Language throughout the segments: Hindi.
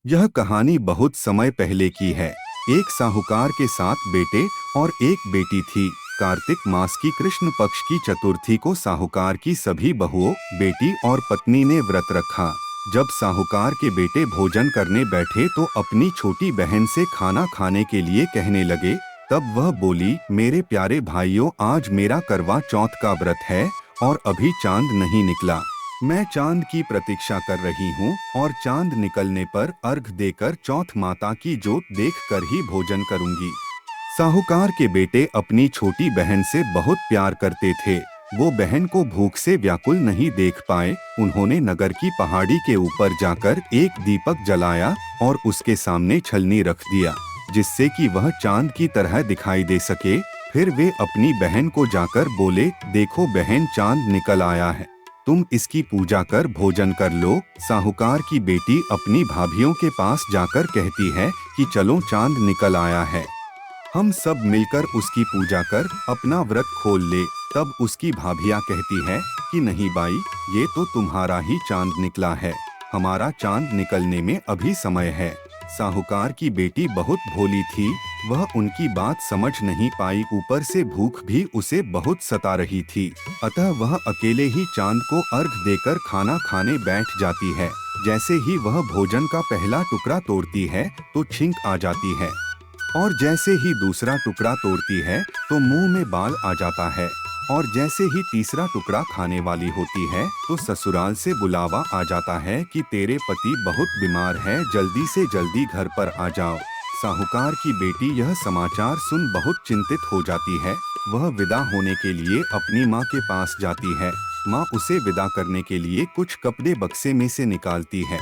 यह कहानी बहुत समय पहले की है। एक साहूकार के 7 बेटे और एक बेटी थी। कार्तिक मास की कृष्ण पक्ष की चतुर्थी को साहूकार की सभी बहुओं, बेटी और पत्नी ने व्रत रखा। जब साहूकार के बेटे भोजन करने बैठे तो अपनी छोटी बहन से खाना खाने के लिए कहने लगे। तब वह बोली, मेरे प्यारे भाइयों, आज मेरा करवा चौथ का व्रत है और अभी चांद नहीं निकला। मैं चांद की प्रतीक्षा कर रही हूँ और चांद निकलने पर अर्घ देकर चौथ माता की जोत देखकर ही भोजन करूंगी। साहूकार के बेटे अपनी छोटी बहन से बहुत प्यार करते थे। वो बहन को भूख से व्याकुल नहीं देख पाए। उन्होंने नगर की पहाड़ी के ऊपर जाकर एक दीपक जलाया और उसके सामने छलनी रख दिया, जिससे कि वह चांद की तरह दिखाई दे सके। फिर वे अपनी बहन को जाकर बोले, देखो बहन, चांद निकल आया है, तुम इसकी पूजा कर भोजन कर लो। साहूकार की बेटी अपनी भाभियों के पास जाकर कहती है कि चलो, चांद निकल आया है, हम सब मिलकर उसकी पूजा कर अपना व्रत खोल ले। तब उसकी भाभियां कहती है कि नहीं बाई, ये तो तुम्हारा ही चांद निकला है, हमारा चांद निकलने में अभी समय है। साहूकार की बेटी बहुत भोली थी, वह उनकी बात समझ नहीं पाई। ऊपर से भूख भी उसे बहुत सता रही थी, अतः वह अकेले ही चांद को अर्घ देकर खाना खाने बैठ जाती है। जैसे ही वह भोजन का पहला टुकड़ा तोड़ती है तो छींक आ जाती है, और जैसे ही दूसरा टुकड़ा तोड़ती है तो मुंह में बाल आ जाता है, और जैसे ही तीसरा टुकड़ा खाने वाली होती है तो ससुराल से बुलावा आ जाता है कि तेरे पति बहुत बीमार है, जल्दी से जल्दी घर पर आ जाओ। साहूकार की बेटी यह समाचार सुन बहुत चिंतित हो जाती है। वह विदा होने के लिए अपनी माँ के पास जाती है। माँ उसे विदा करने के लिए कुछ कपड़े बक्से में से निकालती है,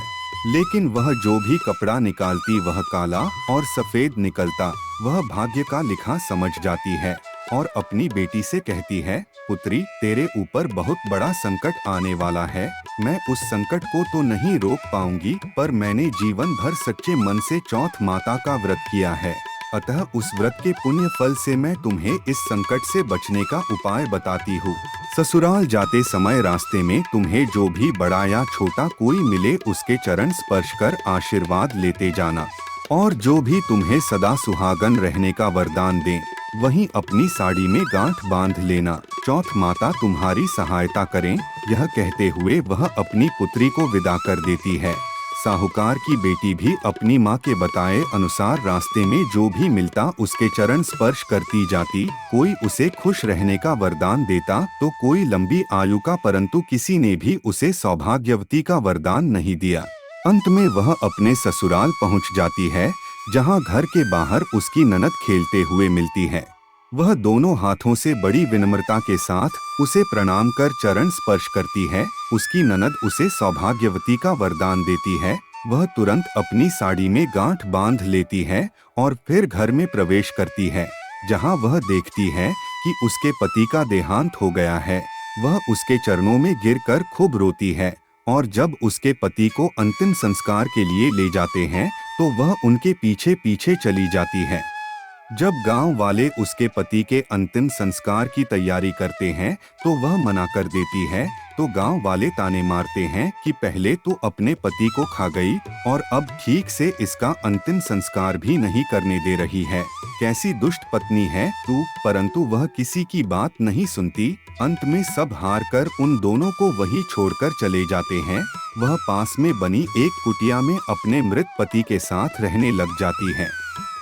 लेकिन वह जो भी कपड़ा निकालती वह काला और सफेद निकलता। वह भाग्य का लिखा समझ जाती है और अपनी बेटी से कहती है, पुत्री, तेरे ऊपर बहुत बड़ा संकट आने वाला है। मैं उस संकट को तो नहीं रोक पाऊंगी, पर मैंने जीवन भर सच्चे मन से चौथ माता का व्रत किया है, अतः उस व्रत के पुण्य फल से मैं तुम्हें इस संकट से बचने का उपाय बताती हूँ। ससुराल जाते समय रास्ते में तुम्हें जो भी बड़ा या छोटा कोई मिले उसके चरण स्पर्श कर आशीर्वाद लेते जाना, और जो भी तुम्हें सदा सुहागन रहने का वरदान दे वहीं अपनी साड़ी में गांठ बांध लेना। चौथ माता तुम्हारी सहायता करें। यह कहते हुए वह अपनी पुत्री को विदा कर देती है। साहूकार की बेटी भी अपनी माँ के बताए अनुसार रास्ते में जो भी मिलता उसके चरण स्पर्श करती जाती। कोई उसे खुश रहने का वरदान देता तो कोई लंबी आयु का, परंतु किसी ने भी उसे सौभाग्यवती का वरदान नहीं दिया। अंत में वह अपने ससुराल पहुँच जाती है, जहाँ घर के बाहर उसकी ननद खेलते हुए मिलती है। वह दोनों हाथों से बड़ी विनम्रता के साथ उसे प्रणाम कर चरण स्पर्श करती है। उसकी ननद उसे सौभाग्यवती का वरदान देती है। वह तुरंत अपनी साड़ी में गांठ बांध लेती है और फिर घर में प्रवेश करती है, जहां वह देखती है कि उसके पति का देहांत हो गया है। वह उसके चरणों में गिरकर खूब रोती है, और जब उसके पति को अंतिम संस्कार के लिए ले जाते हैं तो वह उनके पीछे पीछे चली जाती है। जब गांव वाले उसके पति के अंतिम संस्कार की तैयारी करते हैं तो वह मना कर देती है, तो गांव वाले ताने मारते हैं कि पहले तो अपने पति को खा गई और अब ठीक से इसका अंतिम संस्कार भी नहीं करने दे रही है। कैसी दुष्ट पत्नी है तू। परंतु वह किसी की बात नहीं सुनती। अंत में सब हार कर उन दोनों को वहीं छोड़कर चले जाते हैं। वह पास में बनी एक कुटिया में अपने मृत पति के साथ रहने लग जाती है।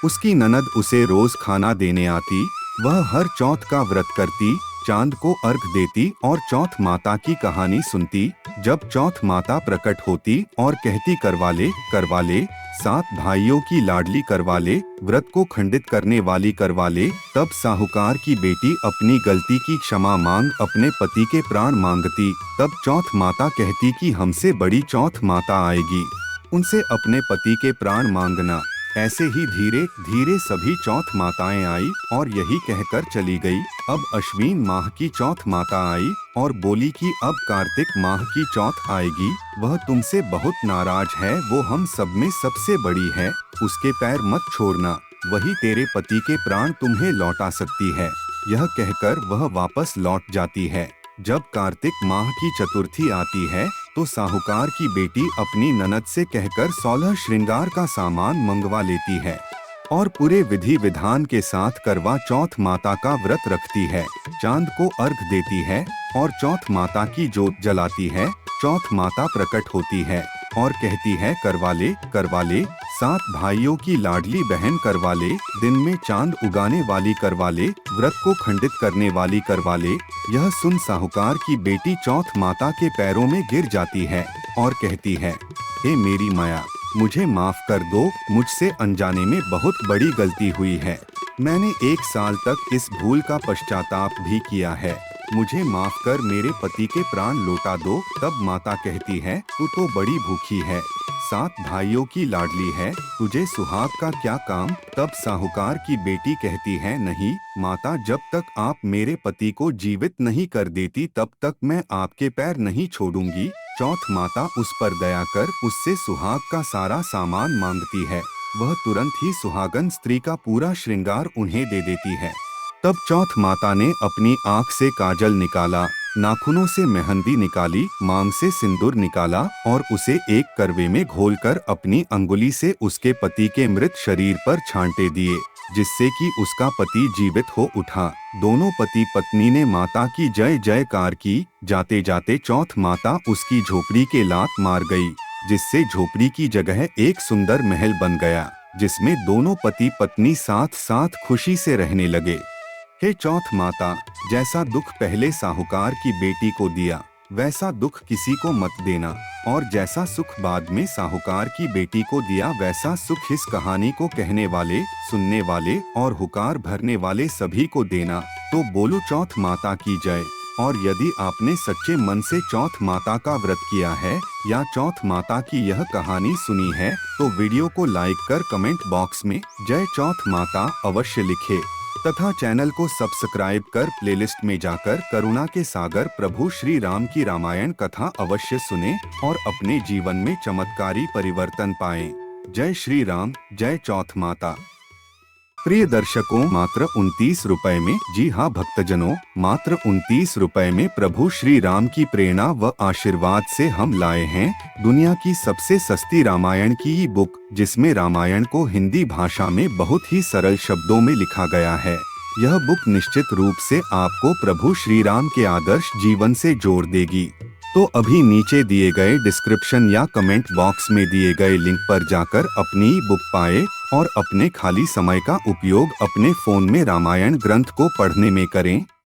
उसकी ननद उसे रोज खाना देने आती। वह हर चौथ का व्रत करती, चांद को अर्घ देती और चौथ माता की कहानी सुनती। जब चौथ माता प्रकट होती और कहती, करवाले करवाले, 7 भाइयों की लाडली करवाले, व्रत को खंडित करने वाली करवाले, तब साहूकार की बेटी अपनी गलती की क्षमा मांग अपने पति के प्राण मांगती। तब चौथ माता कहती कि हमसे बड़ी चौथ माता आएगी, उनसे अपने पति के प्राण मांगना। ऐसे ही धीरे धीरे सभी चौथ माताएं आई और यही कहकर चली गई। अब अश्विन माह की चौथ माता आई और बोली कि अब कार्तिक माह की चौथ आएगी। वह तुमसे बहुत नाराज है, वो हम सब में सबसे बड़ी है, उसके पैर मत छोड़ना, वही तेरे पति के प्राण तुम्हें लौटा सकती है। यह कहकर वह वापस लौट जाती है। जब कार्तिक माह की चतुर्थी आती है तो साहूकार की बेटी अपनी ननद से कहकर 16 श्रृंगार का सामान मंगवा लेती है और पूरे विधि विधान के साथ करवा चौथ माता का व्रत रखती है। चांद को अर्घ देती है और चौथ माता की जोत जलाती है। चौथ माता प्रकट होती है और कहती है, करवा ले, 7 भाइयों की लाडली बहन करवा ले, दिन में चांद उगाने वाली करवा ले, व्रत को खंडित करने वाली करवा ले। यह सुन साहूकार की बेटी चौथ माता के पैरों में गिर जाती है और कहती है, हे मेरी माया, मुझे माफ कर दो, मुझसे अनजाने में बहुत बड़ी गलती हुई है। मैंने 1 साल तक इस भूल का पश्चाताप भी किया है। मुझे माफ कर मेरे पति के प्राण लौटा दो। तब माता कहती है, तू तो बड़ी भूखी है, 7 भाइयों की लाडली है, तुझे सुहाग का क्या काम। तब साहूकार की बेटी कहती है, नहीं माता, जब तक आप मेरे पति को जीवित नहीं कर देती तब तक मैं आपके पैर नहीं छोड़ूंगी। चौथ माता उस पर दया कर उससे सुहाग का सारा सामान मांगती है। वह तुरंत ही सुहागन स्त्री का पूरा श्रृंगार उन्हें दे देती है। तब चौथ माता ने अपनी आंख से काजल निकाला, नाखूनों से मेहंदी निकाली, मांग से सिंदूर निकाला और उसे एक करवे में घोलकर अपनी अंगुली से उसके पति के मृत शरीर पर छांटे दिए, जिससे कि उसका पति जीवित हो उठा। दोनों पति पत्नी ने माता की जय जयकार की। जाते जाते चौथ माता उसकी झोपड़ी के लात मार गई, जिससे झोपड़ी की जगह एक सुंदर महल बन गया, जिसमें दोनों पति पत्नी साथ साथ खुशी से रहने लगे। हे चौथ माता, जैसा दुख पहले साहूकार की बेटी को दिया वैसा दुख किसी को मत देना, और जैसा सुख बाद में साहूकार की बेटी को दिया वैसा सुख इस कहानी को कहने वाले, सुनने वाले और हुकार भरने वाले सभी को देना। तो बोलो चौथ माता की जय। और यदि आपने सच्चे मन से चौथ माता का व्रत किया है या चौथ माता की यह कहानी सुनी है तो वीडियो को लाइक कर कमेंट बॉक्स में जय चौथ माता अवश्य लिखे तथा चैनल को सब्सक्राइब कर प्लेलिस्ट में जाकर करुणा के सागर प्रभु श्री राम की रामायण कथा अवश्य सुने और अपने जीवन में चमत्कारी परिवर्तन पाएं। जय श्री राम, जय चौथ माता। प्रिय दर्शकों, मात्र 29 रुपए में, जी हाँ भक्तजनों, मात्र 29 रुपए में प्रभु श्री राम की प्रेरणा व आशीर्वाद से हम लाए हैं दुनिया की सबसे सस्ती रामायण की ई बुक, जिसमें रामायण को हिंदी भाषा में बहुत ही सरल शब्दों में लिखा गया है। यह बुक निश्चित रूप से आपको प्रभु श्री राम के आदर्श जीवन से जोड़ देगी। तो अभी नीचे दिए गए डिस्क्रिप्शन या कमेंट बॉक्स में दिए गए लिंक पर जाकर अपनी ई बुक पाएं और अपने खाली समय का उपयोग अपने फोन में रामायण ग्रंथ को पढ़ने में करें।